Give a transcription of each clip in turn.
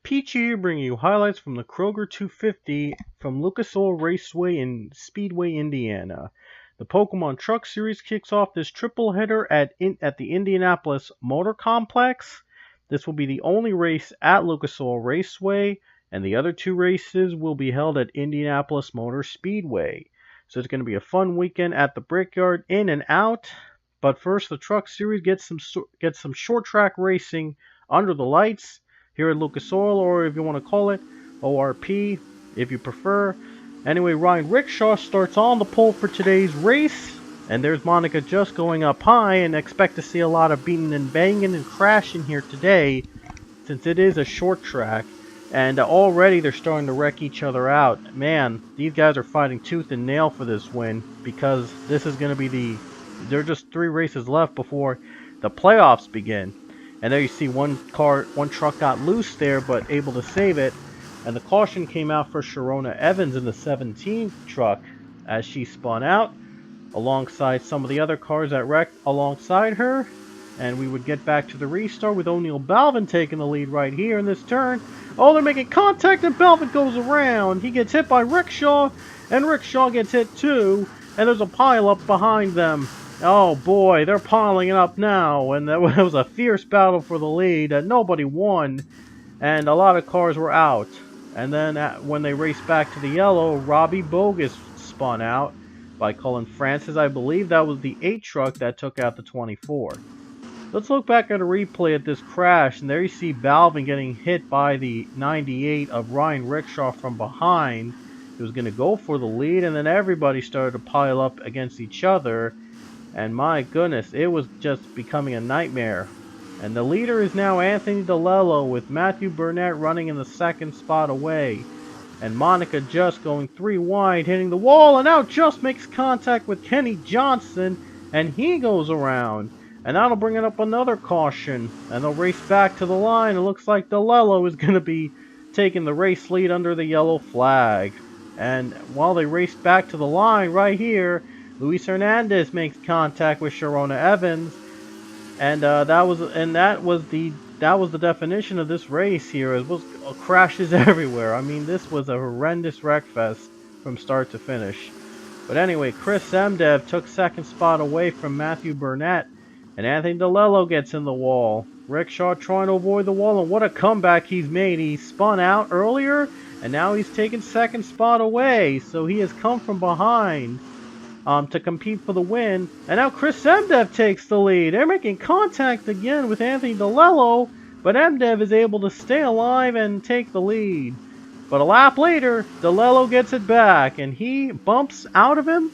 Peachy here bringing you highlights from the Kroger 250 from Lucas Oil Raceway in Speedway, Indiana. The Pokemon Truck Series kicks off this triple header at the Indianapolis Motor Complex. This will be the only race at Lucas Oil Raceway, and the other two races will be held at Indianapolis Motor Speedway. So it's going to be a fun weekend at the Brickyard, in and out. But first, the Truck Series gets some short track racing under the lights here at Lucas Oil, or if you want to call it ORP, if you prefer. Anyway, Ryan Rickshaw starts on the pole for today's race, and there's Monica just going up high, and expect to see a lot of beating and banging and crashing here today, since it is a short track, and already they're starting to wreck each other out. Man, these guys are fighting tooth and nail for this win, because this is going to be there are just 3 races left before the playoffs begin. And there you see one truck got loose there, but able to save it. And the caution came out for Sharona Evans in the 17 truck as she spun out alongside some of the other cars that wrecked alongside her. And we would get back to the restart with O'Neal Balvin taking the lead right here in this turn. Oh, they're making contact and Balvin goes around. He gets hit by Rickshaw, and Rickshaw gets hit too. And there's a pile up behind them. Oh boy, they're piling it up now, and that was a fierce battle for the lead. Nobody won, and a lot of cars were out. And then when they raced back to the yellow, Robbie Bogus spun out by Cullen Francis. I believe that was the 8 truck that took out the 24. Let's look back at a replay at this crash, and there you see Balvin getting hit by the 98 of Ryan Rickshaw from behind. He was going to go for the lead, and then everybody started to pile up against each other. And my goodness, it was just becoming a nightmare. And the leader is now Anthony DeLello, with Matthew Burnett running in the 2nd spot away. And Monica just going 3 wide, hitting the wall, and now just makes contact with Kenny Johnson, and he goes around. And that'll bring it up another caution. And they'll race back to the line. It looks like DeLello is going to be taking the race lead under the yellow flag. And while they race back to the line right here, Luis Hernandez makes contact with Sharona Evans, and that was the definition of this race here. It was crashes everywhere. I mean, this was a horrendous wreck fest from start to finish. But anyway, Chris Emdev took 2nd spot away from Matthew Burnett, and Anthony DeLello gets in the wall. Rickshaw trying to avoid the wall, and what a comeback he's made. He spun out earlier, and now he's taken 2nd spot away, so he has come from behind to compete for the win. And now Chris Emdev takes the lead. They're making contact again with Anthony DeLello, but Emdev is able to stay alive and take the lead. But a lap later, DeLello gets it back, and he bumps out of him,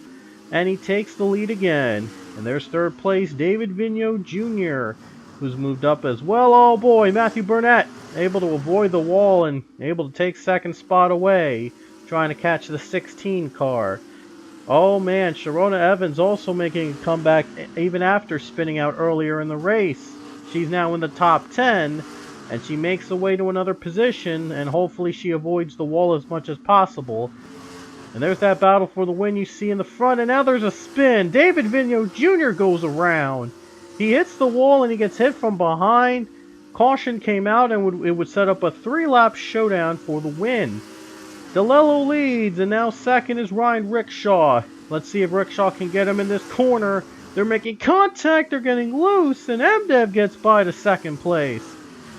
and he takes the lead again. And there's 3rd place, David Vigneault Jr., who's moved up as well. Oh boy, Matthew Burnett able to avoid the wall and able to take 2nd spot away, trying to catch the 16 car. Oh man, Sharona Evans also making a comeback even after spinning out earlier in the race. She's now in the top 10, and she makes her way to another position, and hopefully she avoids the wall as much as possible. And there's that battle for the win you see in the front, and now there's a spin. David Vigneault Jr. goes around. He hits the wall and he gets hit from behind. Caution came out, and it would set up a 3-lap showdown for the win. DeLello leads, and now 2nd is Ryan Rickshaw. Let's see if Rickshaw can get him in this corner. They're making contact, they're getting loose, and Emdev gets by to 2nd place.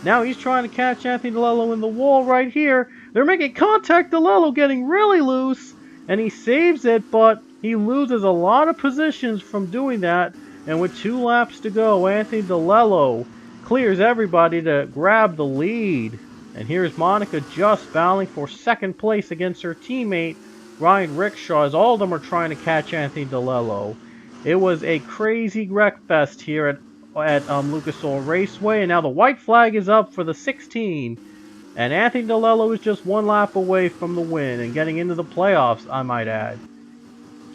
Now he's trying to catch Anthony DeLello in the wall right here. They're making contact, DeLello getting really loose, and he saves it, but he loses a lot of positions from doing that. And with 2 laps to go, Anthony DeLello clears everybody to grab the lead. And here's Monica just battling for 2nd place against her teammate, Ryan Rickshaw, as all of them are trying to catch Anthony DeLello. It was a crazy wreck fest here at Lucas Oil Raceway, and now the white flag is up for the 16. And Anthony DeLello is just 1 lap away from the win and getting into the playoffs, I might add.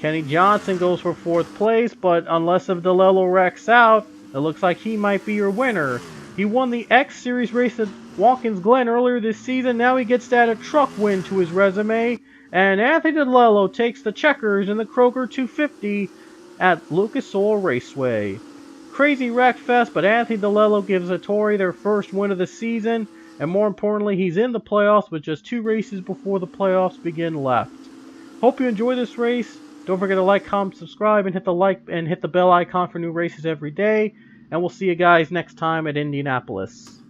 Kenny Johnson goes for 4th place, but unless if DeLello wrecks out, it looks like he might be your winner. He won the X Series race at Watkins Glen earlier this season. Now he gets to add a truck win to his resume. And Anthony DeLello takes the checkers in the Kroger 250 at Lucas Oil Raceway. Crazy wreck fest, but Anthony DeLello gives Hattori their first win of the season. And more importantly, he's in the playoffs with just 2 races before the playoffs begin left. Hope you enjoy this race. Don't forget to like, comment, subscribe, and hit the bell icon for new races every day. And we'll see you guys next time at Indianapolis.